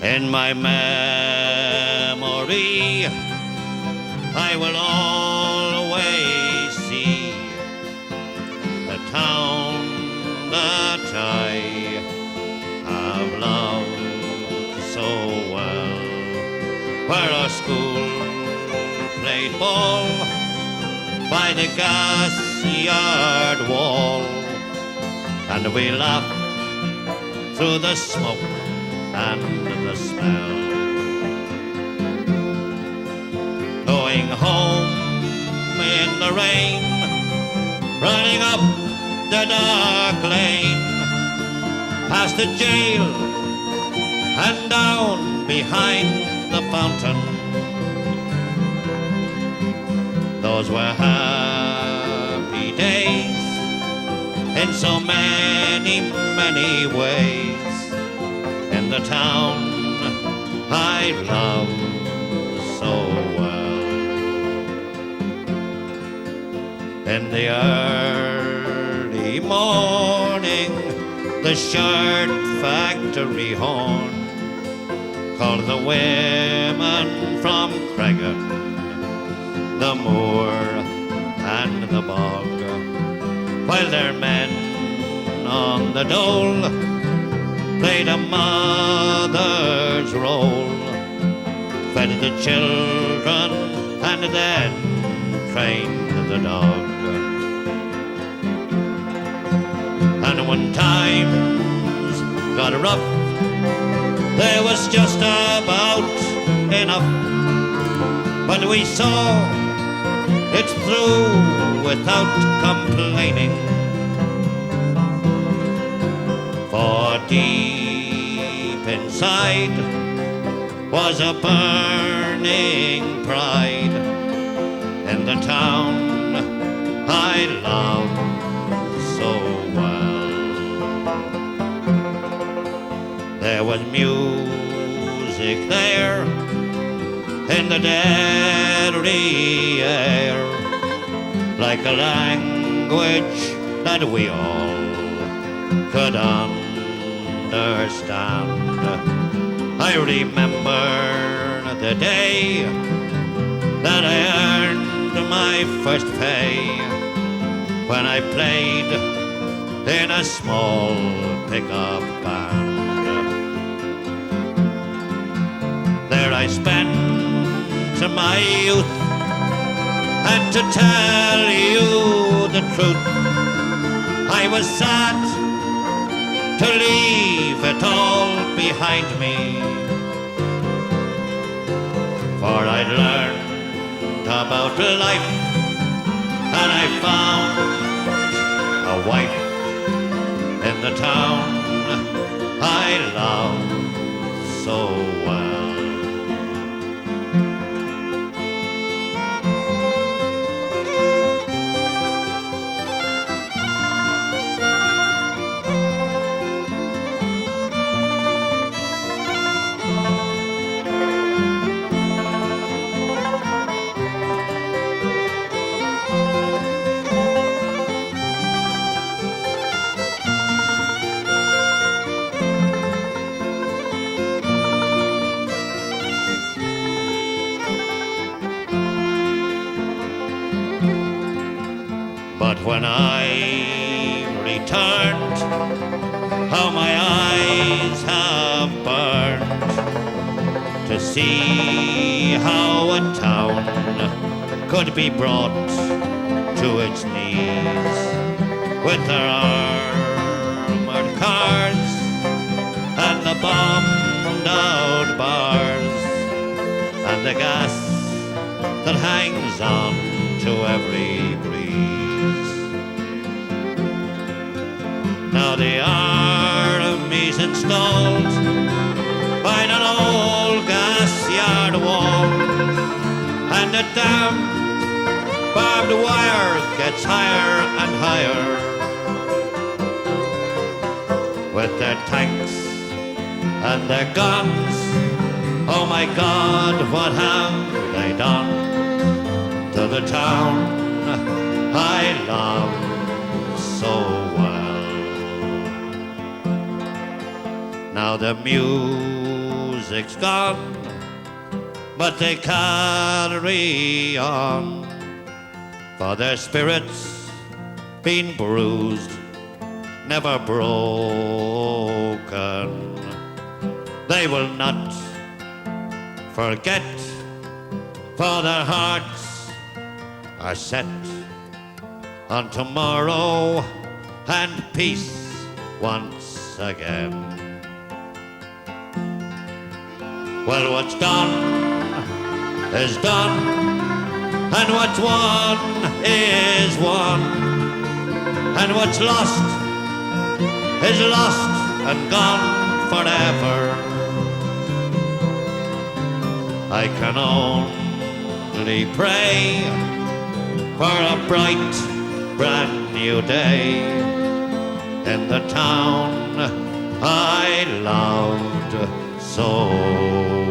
In my memory, I will always see the town that I have loved so well, where our school played ball by the gas yard wall, and we laughed through the smoke and the smell. Going home in the rain, running up the dark lane, past the jail and down behind the fountain. Those were happy days in so many, many ways. In the town I love so well. In the early morning, the shirt factory horn called the women from Cregan, the moor and the bog, while their men on the dole played a mother's role, fed the children and then trained the dog. And when times got rough, there was just about enough, but we saw it through without complaining. For deep inside was a burning pride in the town I loved so well. There was music there in the deadly air, like a language that we all could understand. I remember the day that I earned my first pay, when I played in a small pickup band. There I spent my youth, and to tell you the truth, I was sad to leave it all behind me, for I'd learned about life, and I found a wife in the town I love so well. But when I returned, how my eyes have burned to see how a town could be brought to its knees with their armored cars and the bombed out bars and the gas that hangs on to every breeze. Now the army's installed by an old gas yard wall, and the damn barbed wire gets higher and higher. With their tanks and their guns, oh my God, what have they done to the town I love so well? Now the music music's gone, but they carry on, for their spirits been bruised, never broken. They will not forget, for their hearts are set on tomorrow and peace once again. Well, what's done is done, and what's won is won, and what's lost is lost and gone forever. I can only pray for a bright, brand new day in the town I loved so.